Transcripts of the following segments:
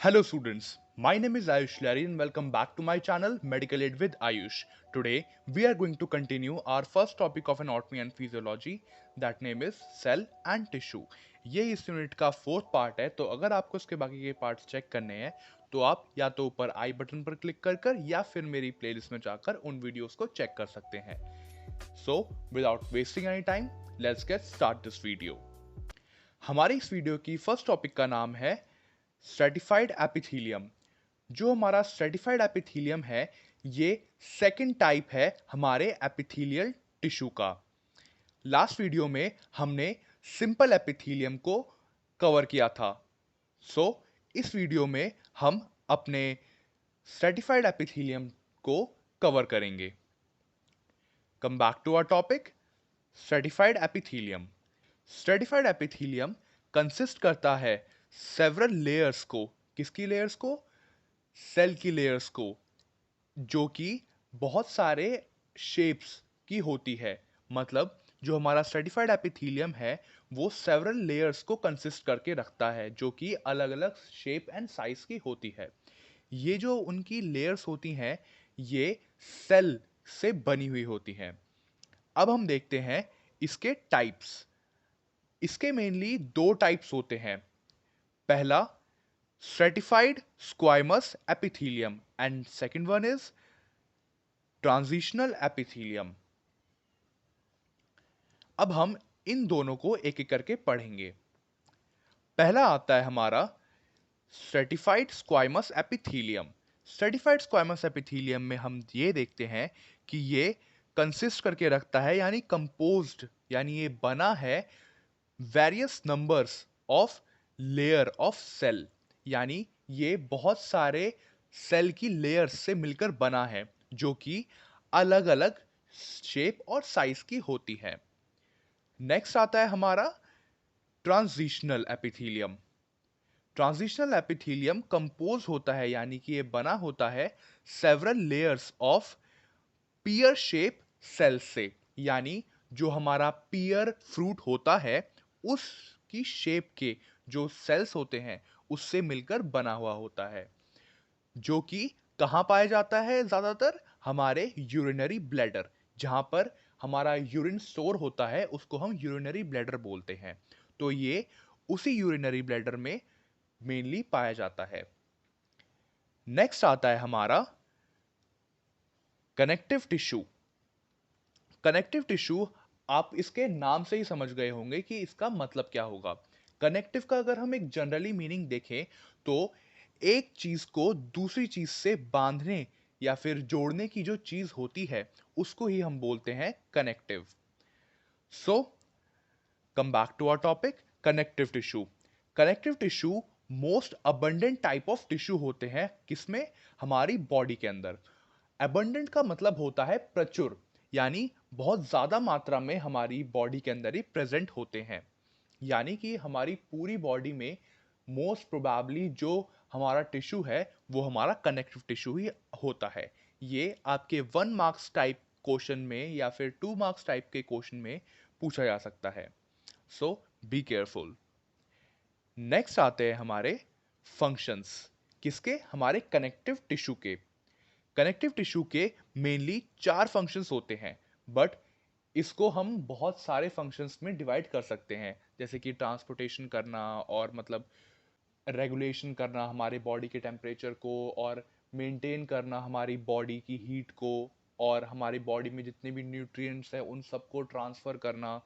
Hello students, my name is Ayush Larry and welcome back to my channel Medical Aid with Ayush. Today we are going to continue our first topic of anatomy and physiology, that name is cell and tissue. ये इस unit का fourth part है, तो अगर आपको इसके बाकी के पार्ट्स चेक करने हैं तो आप या तो ऊपर आई बटन पर क्लिक कर या फिर मेरी प्लेलिस्ट में जाकर उन वीडियोस को चेक कर सकते हैं. So without wasting any time, let's get start this video. हमारी इस वीडियो की फर्स्ट टॉपिक का नाम है स्ट्रेटिफाइड एपिथेलियम. जो हमारा स्ट्रेटिफाइड एपिथेलियम है, ये सेकंड टाइप है हमारे एपिथेलियल टिश्यू का. लास्ट वीडियो में हमने सिंपल एपिथेलियम को कवर किया था. सो इस वीडियो में हम अपने स्ट्रेटिफाइड एपिथेलियम को कवर करेंगे. Come back to our topic, stratified epithelium. Stratified epithelium consist करता है सेवरल लेयर्स को. किसकी लेयर्स को? सेल की लेयर्स को, जो कि बहुत सारे शेप्स की होती है. मतलब जो हमारा स्ट्रेटिफाइड एपिथेलियम है वो सेवरल लेयर्स को कंसिस्ट करके रखता है, जो कि अलग अलग शेप एंड साइज की होती है. ये जो उनकी लेयर्स होती हैं ये सेल से बनी हुई होती हैं. अब हम देखते हैं इसके टाइप्स. इसके मेनली दो टाइप्स होते हैं. पहला stratified स्क्वाइमस epithelium and second one is transitional epithelium. अब हम इन दोनों को एक एक करके पढ़ेंगे. पहला आता है हमारा स्ट्रेटिफाइड स्क्वाइमस एपिथेलियम. स्ट्रेटिफाइड स्क्वाइमस एपिथेलियम में हम ये देखते हैं कि ये कंसिस्ट करके रखता है, यानी कंपोज्ड, यानी ये बना है various numbers of layer of cell. यानी ये बहुत सारे सेल की लेयर्स से मिलकर बना है, जो कि अलग अलग शेप और साइज की होती है. नेक्स्ट आता है हमारा transitional epithelium. Transitional epithelium compose होता है, यानी कि ये बना होता है several layers of pear shape cell से. यानी जो हमारा पीयर फ्रूट होता है उसकी शेप के जो सेल्स होते हैं उससे मिलकर बना हुआ होता है, जो कि कहाँ पाया जाता है? ज़्यादातर हमारे यूरिनरी ब्लैडर, जहाँ पर हमारा यूरिन स्टोर होता है उसको हम यूरिनरी ब्लैडर बोलते हैं. तो ये उसी यूरिनरी ब्लैडर में मेनली पाया जाता है. नेक्स्ट आता है हमारा कनेक्टिव टिश्यू. कनेक्टिव टिश्यू, आप इसके नाम से ही समझ गए होंगे कि इसका मतलब क्या होगा. कनेक्टिव का अगर हम एक जनरली मीनिंग देखें तो एक चीज को दूसरी चीज से बांधने या फिर जोड़ने की जो चीज होती है उसको ही हम बोलते हैं connective. So come back to our topic, connective tissue. Connective tissue most abundant type of tissue होते हैं. किसमें? हमारी बॉडी के अंदर. अबंडेंट का मतलब होता है प्रचुर, यानी बहुत ज्यादा मात्रा में हमारी बॉडी के अंदर ही प्रेजेंट होते हैं. यानी कि हमारी पूरी बॉडी में मोस्ट प्रोबेबली जो हमारा टिश्यू है वो हमारा कनेक्टिव टिश्यू ही होता है. ये आपके 1 मार्क्स टाइप क्वेश्चन में या फिर 2 मार्क्स टाइप के क्वेश्चन में पूछा जा सकता है. सो बी केयरफुल. नेक्स्ट आते हैं हमारे फंक्शंस. किसके? हमारे कनेक्टिव टिश्यू के. कनेक्टिव टिश्यू के मेनली 4 फंक्शंस होते हैं, बट इसको हम बहुत सारे फंक्शंस में डिवाइड कर सकते हैं, जैसे कि ट्रांसपोर्टेशन करना और मतलब रेगुलेशन करना हमारे बॉडी के टेम्परेचर को, और मेंटेन करना हमारी बॉडी की हीट को, और हमारी बॉडी में जितने भी न्यूट्रिएंट्स हैं उन सबको ट्रांसफ़र करना.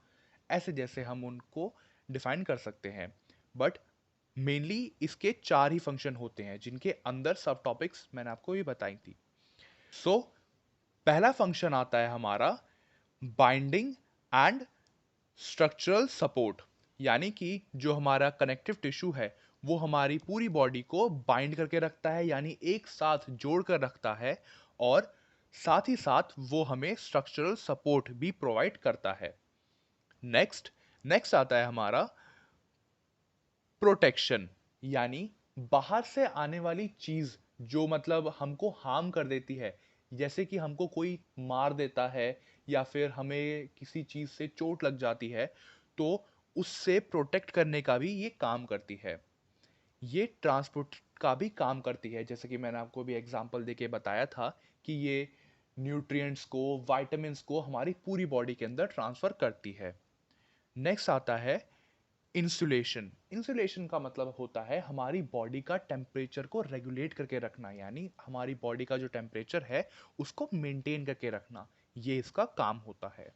ऐसे जैसे हम उनको डिफाइन कर सकते हैं. बट मेनली इसके 4 ही फंक्शन होते हैं, जिनके अंदर सब टॉपिक्स मैंने आपको ये बताई थी. सो पहला फंक्शन आता है हमारा बाइंडिंग एंड स्ट्रक्चरल सपोर्ट. यानी कि जो हमारा कनेक्टिव टिश्यू है वो हमारी पूरी बॉडी को बाइंड करके रखता है, यानी एक साथ जोड़ कर रखता है, और साथ ही साथ वो हमें स्ट्रक्चरल सपोर्ट भी प्रोवाइड करता है. नेक्स्ट आता है हमारा प्रोटेक्शन. यानी बाहर से आने वाली चीज जो मतलब हमको हार्म कर देती है, जैसे कि हमको कोई मार देता है या फिर हमें किसी चीज से चोट लग जाती है, तो उससे प्रोटेक्ट करने का भी ये काम करती है. ये का भी काम करती है, जैसे कि मैंने आपको भी एग्जांपल देके बताया था कि ये न्यूट्रिएंट्स को, विटामिन्स को हमारी पूरी बॉडी के अंदर ट्रांसफर करती है। नेक्स्ट आता है इंसुलेशन। इंसुलेशन का मतलब होता है हमारी बॉडी का टेम्परेचर को रेगुलेट करके रखना, यानी हमारी बॉडी का जो टेम्परेचर है उसको मेंटेन करके रखना, ये इसका काम होता है।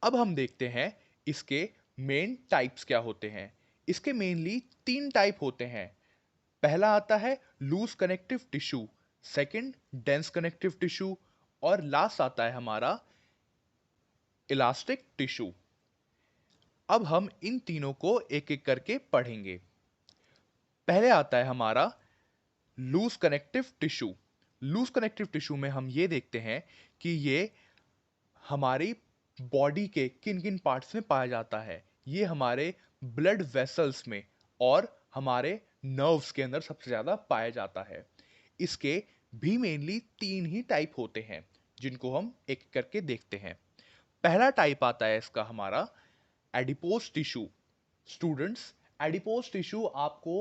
अब हम देखते हैं इसके मेन टाइप्स क्या होते हैं। इसके मेनली 3 टाइप होते हैं। पहला आता है loose connective tissue, second dense connective tissue, और लास्ट आता है हमारा इलास्टिक टिश्यू। अब हम इन तीनों को एक एक करके पढ़ेंगे। पहले आता है हमारा loose connective tissue. Loose connective tissue में हम ये देखते हैं कि ये हमारी बॉडी के किन किन पार्ट्स में पाया जाता है। ये हमारे ब्लड वेसल्स में और हमारे नर्व्स के अंदर सबसे ज़्यादा पाया जाता है। इसके भी मेनली 3 ही टाइप होते हैं, जिनको हम एक एक करके देखते हैं। पहला टाइप आता है इसका हमारा adipose tissue. Students, adipose tissue आपको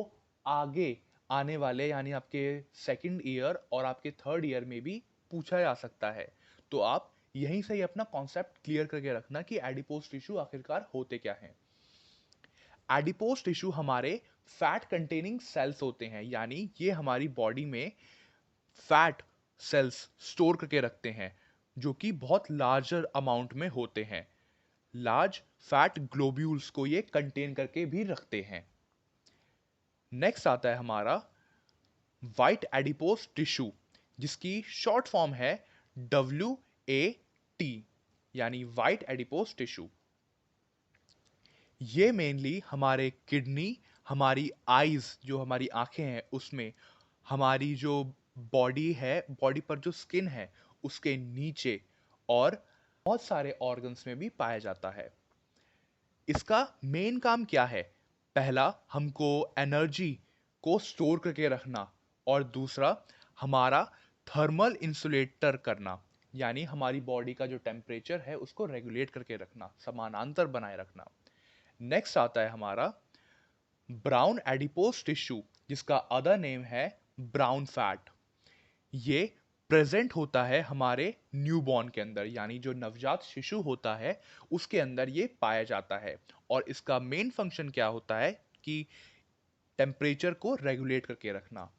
आगे आने वाले यानी आपके सेकंड ईयर और आपके थर्ड ईयर में भी पूछा जा सकता है, तो आप यहीं से ही अपना कॉन्सेप्ट क्लियर करके रखना कि एडिपोज टिश्यू आखिरकार होते क्या हैं। एडिपोज टिश्यू हमारे फैट कंटेनिंग सेल्स होते हैं, यानी ये हमारी बॉडी में फैट सेल्स स्टोर करके रखते हैं, जो कि बहुत लार्जर अमाउंट में होते हैं। लार्ज फैट ग्लोब्यूल्स को ये कंटेन करके भी रखते हैं। नेक्स्ट आता है हमारा वाइट एडिपोज टिश्यू, जिसकी शॉर्ट फॉर्म है WAT, यानी वाइट एडिपोज टिश्यू। ये मेनली हमारे किडनी, हमारी आईज, जो हमारी आंखें हैं उसमें, हमारी जो बॉडी है, बॉडी पर जो स्किन है उसके नीचे, और बहुत सारे ऑर्गन्स में भी पाया जाता है। इसका मेन काम क्या है? पहला, हमको एनर्जी को स्टोर करके रखना, और दूसरा हमारा थर्मल इंसुलेटर करना, यानी हमारी बॉडी का जो टेम्परेचर है उसको रेगुलेट करके रखना, समानांतर बनाए रखना। नेक्स्ट आता है हमारा ब्राउन एडिपोज टिश्यू, जिसका अदर नेम है ब्राउन फैट। ये प्रेजेंट होता है हमारे न्यूबॉर्न के अंदर, यानी जो नवजात शिशु होता है उसके अंदर ये पाया जाता है, और इसका मेन फंक्शन क्या होता है कि टेम्परेचर को रेगुलेट करके रखना।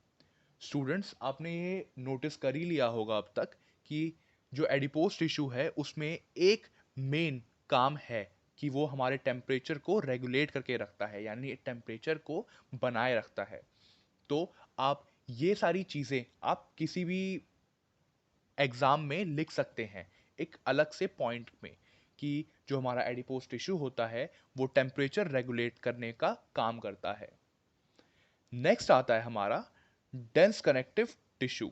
स्टूडेंट्स, आपने ये नोटिस कर ही लिया होगा अब तक कि जो एडिपोज टिश्यू है उसमें एक मेन काम है कि वो हमारे टेम्परेचर को रेगुलेट करके रखता है, यानी टेम्परेचर को बनाए रखता है। तो आप ये सारी चीज़ें आप किसी भी एग्ज़ाम में लिख सकते हैं एक अलग से पॉइंट में, कि जो हमारा एडिपोज टिश्यू होता है वो टेम्परेचर रेगुलेट करने का काम करता है। नेक्स्ट आता है हमारा dense connective tissue.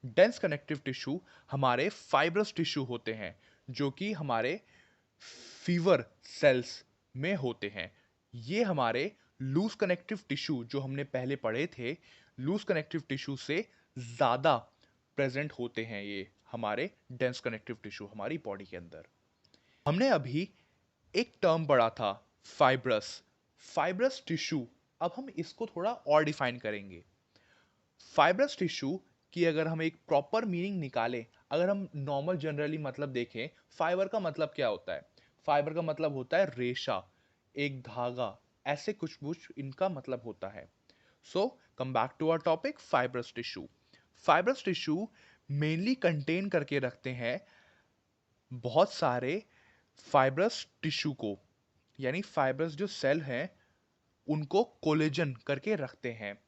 Dense connective tissue हमारे फाइब्रस टिश्यू होते हैं, जो कि हमारे फीवर सेल्स में होते हैं। ये हमारे लूज कनेक्टिव टिश्यू जो हमने पहले पढ़े थे, लूज कनेक्टिव टिश्यू से ज़्यादा प्रेजेंट होते हैं ये हमारे डेंस कनेक्टिव टिश्यू हमारी बॉडी के अंदर। हमने अभी एक टर्म पढ़ा था, फाइब्रस। फाइब्रस टिश्यू, अब हम इसको थोड़ा और डिफाइन करेंगे। फाइब्रस टिश्यू की अगर हम एक प्रॉपर मीनिंग निकालें, अगर हम नॉर्मल जनरली मतलब देखें, फाइबर का मतलब क्या होता है? फाइबर का मतलब होता है रेशा, एक धागा, ऐसे कुछ इनका मतलब होता है। So come back to our topic, fibrous tissue. Fibrous tissue mainly contain करके रखते हैं बहुत सारे फाइब्रस टिश्यू को, यानी फाइब्रस जो सेल हैं उनको कोलेजन करके रखते हैं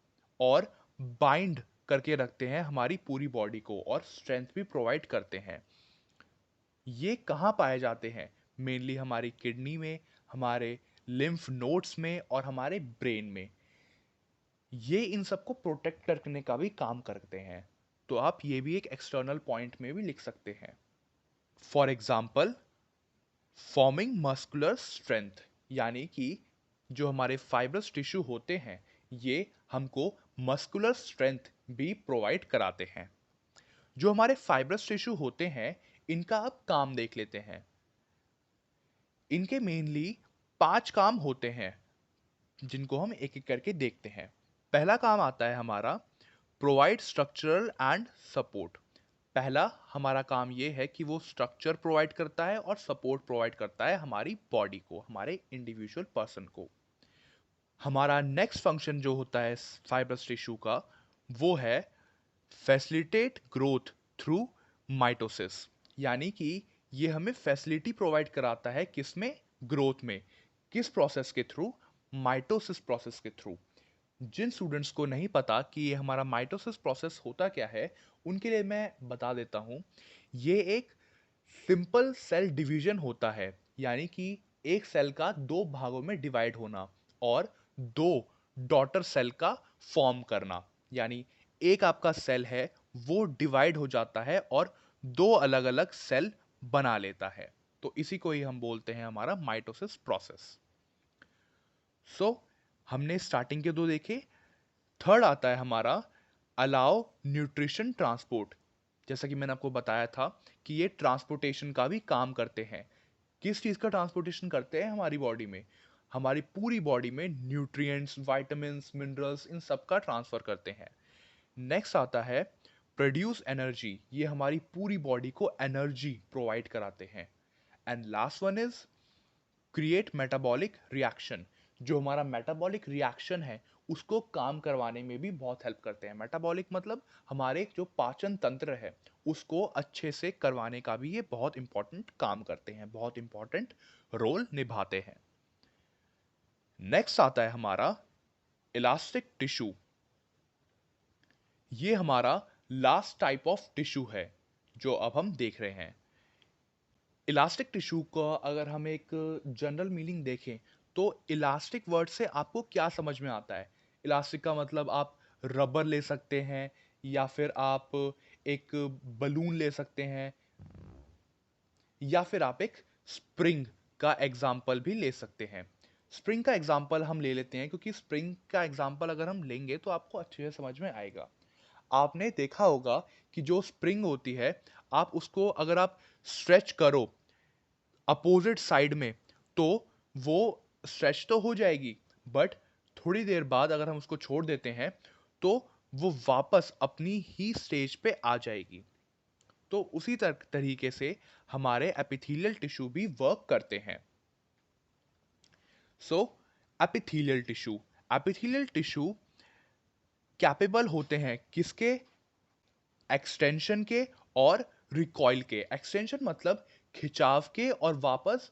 और बाइंड करके रखते हैं हमारी पूरी बॉडी को, और स्ट्रेंथ भी प्रोवाइड करते हैं। ये कहाँ पाए जाते हैं? मेनली हमारी किडनी में, हमारे लिम्फ नोड्स में और हमारे ब्रेन में। ये इन सबको प्रोटेक्ट करने का भी काम करते हैं, तो आप ये भी एक एक्सटर्नल पॉइंट में भी लिख सकते हैं। For example, forming muscular strength, यानी कि जो हमारे फाइब्रस टिश्यू होते हैं ये हमको मस्कुलर स्ट्रेंथ भी प्रोवाइड कराते हैं। जो हमारे फाइब्रस टिश्यू होते हैं इनका अब काम देख लेते हैं। इनके मेनली 5 काम होते हैं। जिनको हम एक एक करके देखते हैं। पहला काम आता है हमारा प्रोवाइड स्ट्रक्चरल एंड सपोर्ट। पहला हमारा काम ये है कि वो स्ट्रक्चर प्रोवाइड करता है और सपोर्ट प्रोवाइड करता है हमारी बॉडी को, हमारे इंडिविजुअल पर्सन को। हमारा नेक्स्ट फंक्शन जो होता है फाइब्रस टिश्यू का, वो है फैसिलिटेट ग्रोथ थ्रू माइटोसिस। यानी कि ये हमें फैसिलिटी प्रोवाइड कराता है किसमें, ग्रोथ में। किस प्रोसेस के थ्रू, माइटोसिस प्रोसेस के थ्रू। जिन स्टूडेंट्स को नहीं पता कि ये हमारा माइटोसिस प्रोसेस होता क्या है, उनके लिए मैं बता देता हूँ। ये एक सिंपल सेल डिवीजन होता है, यानी कि एक सेल का दो भागों में डिवाइड होना और दो डॉटर सेल का फॉर्म करना। यानी एक आपका सेल है वो डिवाइड हो जाता है और दो अलग अलग सेल बना लेता है। तो इसी को ही हम बोलते हैं हमारा माइटोसिस प्रोसेस। सो हमने स्टार्टिंग के दो देखे। थर्ड आता है हमारा अलाउ न्यूट्रिशन ट्रांसपोर्ट। जैसा कि मैंने आपको बताया था कि ये ट्रांसपोर्टेशन का भी काम करते हैं। किस चीज़ का ट्रांसपोर्टेशन करते हैं हमारी बॉडी में, हमारी पूरी बॉडी में न्यूट्रिएंट्स, विटामिन्स, मिनरल्स, इन सब का ट्रांसफर करते हैं। नेक्स्ट आता है प्रोड्यूस एनर्जी। ये हमारी पूरी बॉडी को एनर्जी प्रोवाइड कराते हैं। And last one is create metabolic reaction. जो हमारा मेटाबॉलिक रिएक्शन है उसको काम करवाने में भी बहुत हेल्प करते हैं। मेटाबॉलिक मतलब हमारे जो पाचन तंत्र है उसको अच्छे से करवाने का भी ये बहुत इंपॉर्टेंट काम करते हैं, बहुत इंपॉर्टेंट रोल निभाते हैं। नेक्स्ट आता है हमारा इलास्टिक टिश्यू। ये हमारा लास्ट टाइप ऑफ टिश्यू है जो अब हम देख रहे हैं। इलास्टिक टिश्यू का अगर हम एक जनरल मीनिंग देखें तो इलास्टिक वर्ड से आपको क्या समझ में आता है। इलास्टिक का मतलब आप रबर ले सकते हैं, या फिर आप एक बलून ले सकते हैं, या फिर आप एक स्प्रिंग का एग्जाम्पल भी ले सकते हैं। स्प्रिंग का एग्जाम्पल हम ले लेते हैं क्योंकि स्प्रिंग का एग्जाम्पल अगर हम लेंगे तो आपको अच्छे से समझ में आएगा। आपने देखा होगा कि जो स्प्रिंग होती है, आप उसको अगर आप स्ट्रेच करो अपोजिट साइड में तो वो स्ट्रेच तो हो जाएगी, बट थोड़ी देर बाद अगर हम उसको छोड़ देते हैं तो वो वापस अपनी ही स्टेज पे आ जाएगी। तो उसी तरीके से हमारे एपिथेलियल टिश्यू भी वर्क करते हैं। So epithelial tissue, epithelial tissue capable होते हैं किसके, एक्सटेंशन के और रिकॉइल के। एक्सटेंशन मतलब खिंचाव के और वापस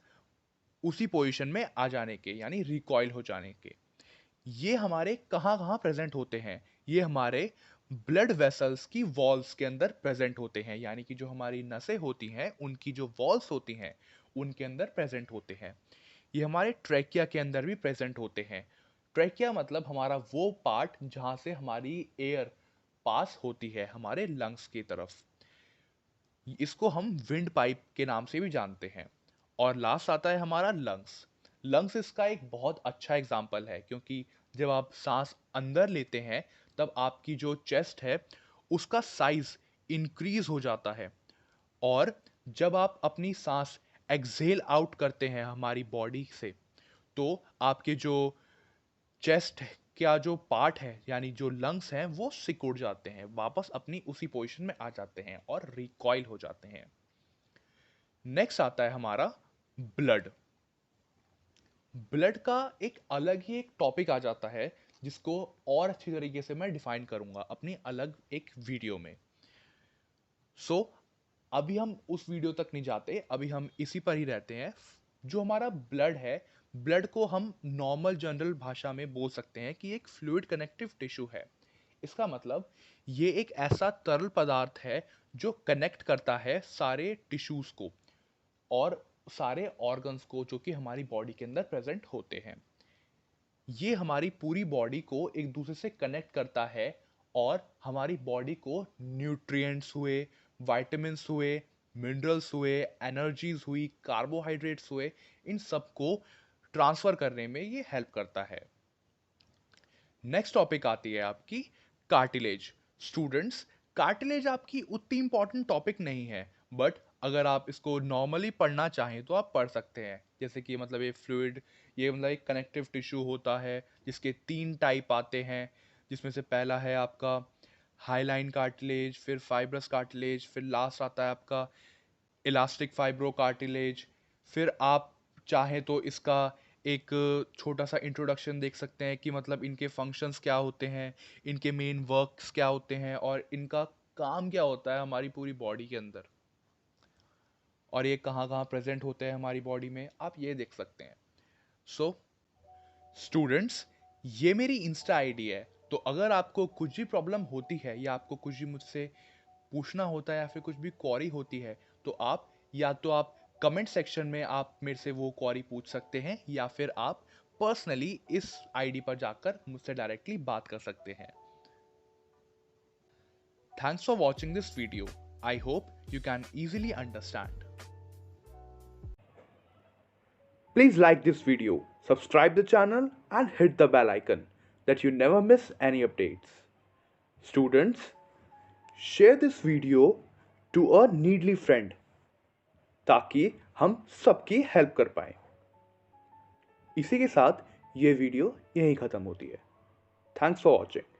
उसी पोजीशन में आ जाने के, यानी रिकॉइल हो जाने के। ये हमारे कहाँ कहाँ प्रेजेंट होते हैं, ये हमारे ब्लड वेसल्स की वॉल्स के अंदर प्रेजेंट होते हैं। यानी कि जो हमारी नसें होती हैं उनकी जो वॉल्स होती हैं उनके अंदर प्रेजेंट होते हैं। ये हमारे ट्रैकिया के अंदर भी प्रेजेंट होते हैं। ट्रैकिया मतलब हमारा वो पार्ट जहाँ से हमारी एयर पास होती है हमारे लंग्स की तरफ। इसको हम विंड पाइप के नाम से भी जानते हैं। और लास्ट आता है हमारा लंग्स। लंग्स इसका एक बहुत अच्छा एग्जाम्पल है क्योंकि जब आप सांस अंदर लेते हैं तब आपकी जो चेस्ट है उसका साइज इंक्रीज हो जाता है, और जब आप अपनी सांस एक्सहेल आउट करते हैं हमारी बॉडी से तो आपके जो चेस्ट का जो पार्ट है यानी जो लंग्स हैं वो सिकुड़ जाते हैं, वापस अपनी उसी पोजीशन में आ जाते हैं और रिकॉइल हो जाते हैं। नेक्स्ट आता है हमारा ब्लड। ब्लड का एक अलग ही एक टॉपिक आ जाता है जिसको और अच्छी तरीके से मैं डिफाइन करूंगा अपनी अलग एक वीडियो में। सो अभी हम उस वीडियो तक नहीं जाते, अभी हम इसी पर ही रहते हैं। जो हमारा ब्लड है, ब्लड को हम नॉर्मल जनरल भाषा में बोल सकते हैं कि एक फ्लूइड कनेक्टिव टिश्यू है। इसका मतलब ये एक ऐसा तरल पदार्थ है जो कनेक्ट करता है सारे टिश्यूज को और सारे ऑर्गन्स को जो कि हमारी बॉडी के अंदर प्रेजेंट होते हैं। ये हमारी पूरी बॉडी को एक दूसरे से कनेक्ट करता है और हमारी बॉडी को न्यूट्रिएंट्स हुए, विटामिन्स हुए, मिनरल्स हुए, एनर्जीज हुई, कार्बोहाइड्रेट्स हुए, इन सबको ट्रांसफर करने में ये हेल्प करता है। नेक्स्ट टॉपिक आती है आपकी कार्टिलेज। स्टूडेंट्स, कार्टिलेज आपकी उतनी इंपॉर्टेंट टॉपिक नहीं है, बट अगर आप इसको नॉर्मली पढ़ना चाहें तो आप पढ़ सकते हैं। जैसे कि मतलब ये फ्लूइड ये मतलब एक कनेक्टिव टिश्यू होता है जिसके 3 टाइप आते हैं, जिसमें से पहला है आपका हाइलाइन कार्टिलेज, फिर फाइब्रस कार्टिलेज, फिर लास्ट आता है आपका इलास्टिक फाइब्रो कार्टिलेज। फिर आप चाहें तो इसका एक छोटा सा इंट्रोडक्शन देख सकते हैं कि मतलब इनके फंक्शंस क्या होते हैं, इनके मेन वर्क्स क्या होते हैं और इनका काम क्या होता है हमारी पूरी बॉडी के अंदर, और ये कहाँ कहाँ प्रेजेंट होते हैं हमारी बॉडी में, आप ये देख सकते हैं। सो स्टूडेंट्स, ये मेरी इंस्टा आईडी है, तो अगर आपको कुछ भी प्रॉब्लम होती है या आपको कुछ भी मुझसे पूछना होता है या फिर कुछ भी क्वेरी होती है, तो आप या तो आप कमेंट सेक्शन में आप मेरे से वो क्वेरी पूछ सकते हैं या फिर आप पर्सनली इस आईडी पर जाकर मुझसे डायरेक्टली बात कर सकते हैं। Thanks for watching this video. I hope you can easily understand. Please like this video, subscribe the channel and hit the bell icon that you never miss any updates. Students, share this video to a needy friend ताकि हम सबकी help कर पाए। इसी के साथ ये video यहीं ख़त्म होती है। Thanks for watching.